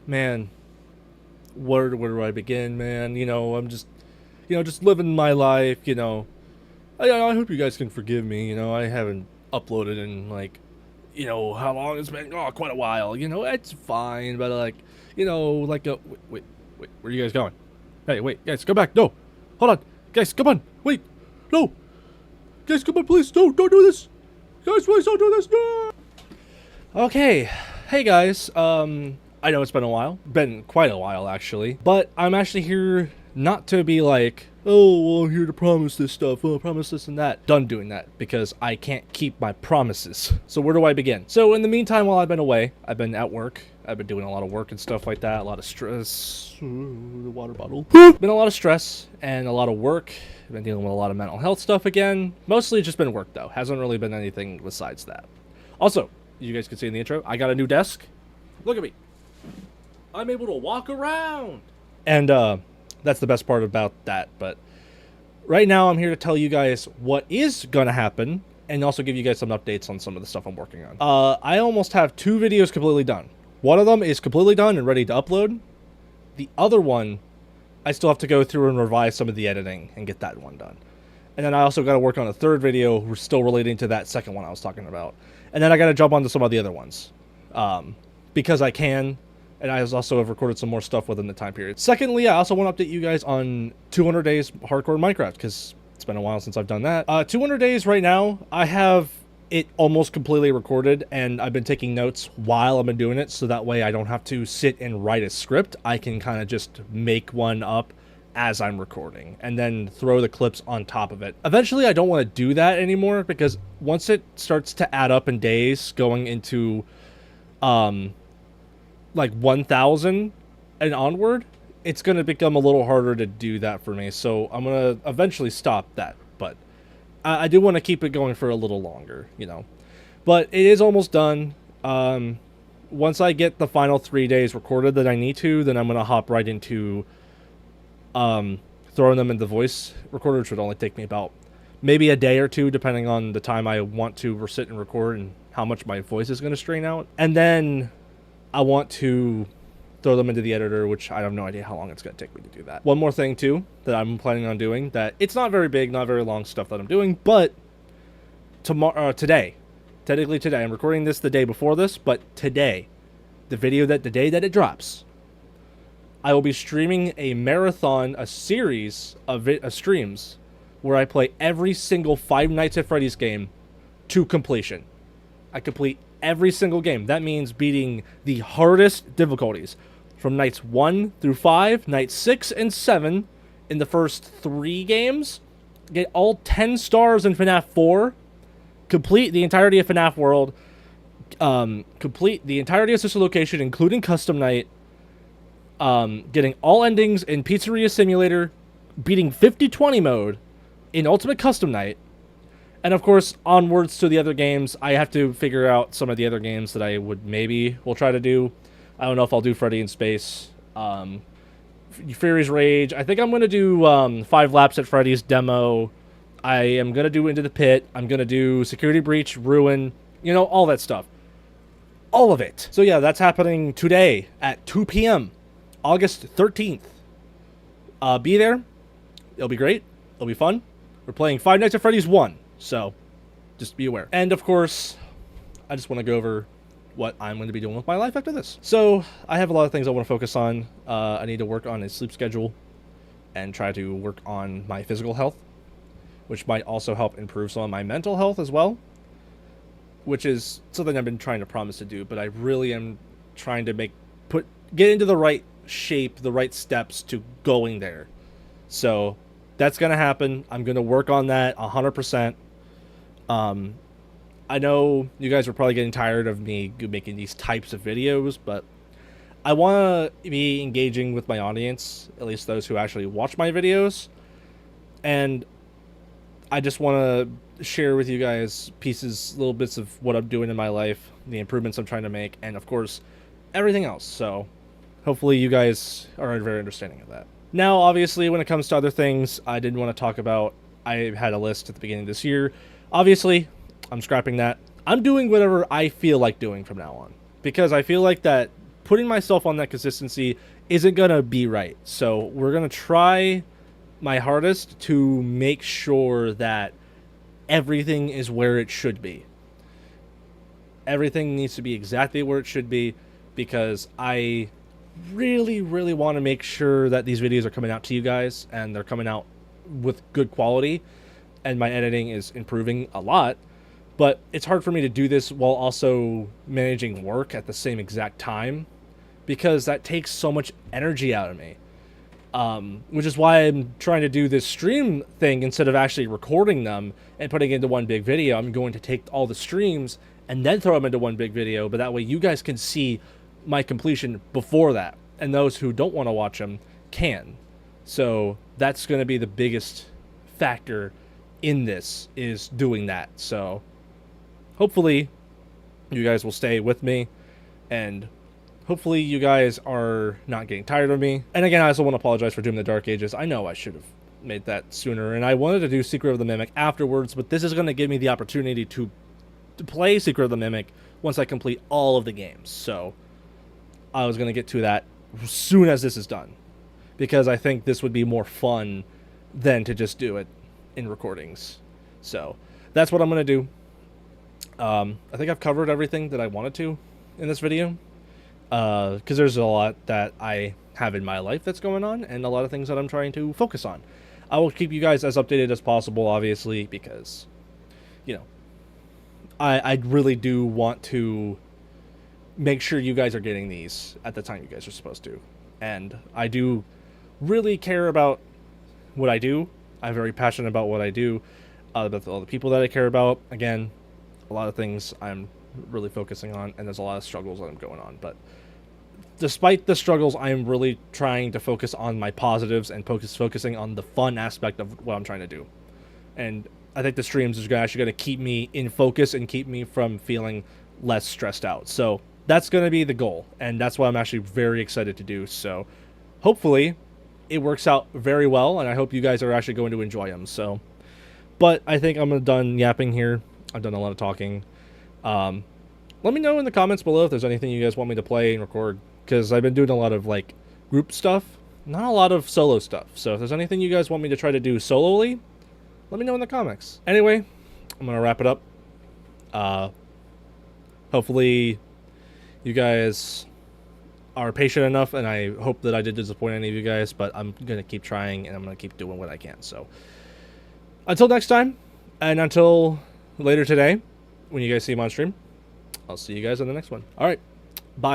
man, where do I begin, man? I'm just, just living my life. I hope you guys can forgive me. I haven't uploaded in like, how long it's been? Oh, quite a while. It's fine, but like, like a wait, where are you guys going? Hey, wait, guys, go back. No, hold on, guys, come on, wait, no, guys, come on, please, no, don't do this, guys, please don't do this. No. Okay, hey guys, I know it's been a while, been quite a while actually, but I'm actually here not to be like, oh, well, I'm here to promise this stuff, oh, promise this and that. Done doing that because I can't keep my promises. So where do I begin? So in the meantime, while I've been away, I've been at work. I've been doing a lot of work and stuff like that, a lot of stress, the water bottle. Been a lot of stress and a lot of work. I've been dealing with a lot of mental health stuff again. Mostly just been work though. Hasn't really been anything besides that. Also, you guys can see in the intro, I got a new desk. Look at me. I'm able to walk around. And that's the best part about that. But right now I'm here to tell you guys what is gonna happen and also give you guys some updates on some of the stuff I'm working on. I almost have 2 videos completely done. One of them is completely done and ready to upload. The other one, I still have to go through and revise some of the editing and get that one done. And then I also got to work on a 3rd video still relating to that second one I was talking about. And then I got to jump onto some of the other ones. Because I can. And I also have recorded some more stuff within the time period. Secondly, I also want to update you guys on 200 Days Hardcore Minecraft, because it's been a while since I've done that. 200 Days right now, I have it almost completely recorded, and I've been taking notes while I've been doing it, so that way I don't have to sit and write a script. I can kind of just make one up as I'm recording, and then throw the clips on top of it. Eventually, I don't want to do that anymore, because once it starts to add up in days, going into, like 1,000 and onward, it's going to become a little harder to do that for me. So I'm going to eventually stop that. But I do want to keep it going for a little longer, But it is almost done. Once I get the final 3 days recorded that I need to, then I'm going to hop right into throwing them in the voice recorder, which would only take me about maybe a day or 2, depending on the time I want to sit and record and how much my voice is going to strain out. And then I want to throw them into the editor, which I have no idea how long it's going to take me to do that. One more thing, too, that I'm planning on doing, that it's not very big, not very long stuff that I'm doing, but today, technically today, I'm recording this the day before this, but today, the day that it drops, I will be streaming a marathon, a series of streams, where I play every single Five Nights at Freddy's game to completion. I complete every single game. That means beating the hardest difficulties from nights 1 through 5, nights 6 and 7 in the first 3 games, get all 10 stars in FNAF 4, complete the entirety of FNAF World, complete the entirety of Sister Location, including Custom Night, getting all endings in Pizzeria Simulator, beating 50-20 mode in Ultimate Custom Night, and of course, onwards to the other games. I have to figure out some of the other games that I will try to do. I don't know if I'll do Freddy in Space, Fury's Rage. I think I'm going to do 5 Laps at Freddy's demo. I am going to do Into the Pit. I'm going to do Security Breach, Ruin, all that stuff. All of it. So yeah, that's happening today at 2 p.m., August 13th. Be there. It'll be great. It'll be fun. We're playing Five Nights at Freddy's 1. So, just be aware. And of course, I just want to go over what I'm going to be doing with my life after this. So, I have a lot of things I want to focus on. I need to work on a sleep schedule and try to work on my physical health, which might also help improve some of my mental health as well, which is something I've been trying to promise to do, but I really am trying to get into the right shape, the right steps to going there. So, that's going to happen. I'm going to work on that 100%. I know you guys are probably getting tired of me making these types of videos, but I want to be engaging with my audience, at least those who actually watch my videos, and I just want to share with you guys little bits of what I'm doing in my life, the improvements I'm trying to make, and of course, everything else. So hopefully you guys are very understanding of that. Now, obviously, when it comes to other things I did want to talk about, I had a list at the beginning of this year. Obviously, I'm scrapping that. I'm doing whatever I feel like doing from now on, because I feel like that putting myself on that consistency isn't gonna be right. So we're gonna try my hardest to make sure that everything is where it should be. Everything needs to be exactly where it should be, because I really, really want to make sure that these videos are coming out to you guys and they're coming out with good quality, and my editing is improving a lot. But it's hard for me to do this while also managing work at the same exact time, because that takes so much energy out of me. Which is why I'm trying to do this stream thing instead of actually recording them and putting into one big video. I'm going to take all the streams and then throw them into one big video, but that way you guys can see my completion before that, and those who don't want to watch them can. So that's going to be the biggest factor in this, is doing that. So hopefully you guys will stay with me, and hopefully you guys are not getting tired of me. And again, I also want to apologize for doing the Dark Ages. I know I should have made that sooner, and I wanted to do Secret of the Mimic afterwards, but this is going to give me the opportunity to play Secret of the Mimic once I complete all of the games. So I was going to get to that as soon as this is done, because I think this would be more fun than to just do it in recordings. So that's what I'm going to do. I think I've covered everything that I wanted to in this video, because there's a lot that I have in my life that's going on, and a lot of things that I'm trying to focus on. I will keep you guys as updated as possible, obviously, because, you know, I really do want to make sure you guys are getting these at the time you guys are supposed to. And I do really care about what I do. I'm very passionate about what I do, about all the people that I care about. Again, a lot of things I'm really focusing on, and there's a lot of struggles that I'm going on. But despite the struggles, I am really trying to focus on my positives and focusing on the fun aspect of what I'm trying to do. And I think the streams is actually going to keep me in focus and keep me from feeling less stressed out. So that's going to be the goal, and that's what I'm actually very excited to do. So hopefully it works out very well, and I hope you guys are actually going to enjoy them. So, but I think I'm done yapping here. I've done a lot of talking. Let me know in the comments below if there's anything you guys want me to play and record, because I've been doing a lot of like group stuff, not a lot of solo stuff. So if there's anything you guys want me to try to do solely, let me know in the comments. Anyway, I'm gonna wrap it up. Hopefully you guys are patient enough, and I hope that I did disappoint any of you guys, but I'm gonna keep trying, and I'm gonna keep doing what I can. So until next time, and until later today when you guys see him on stream, I'll see you guys in the next one. All right, bye.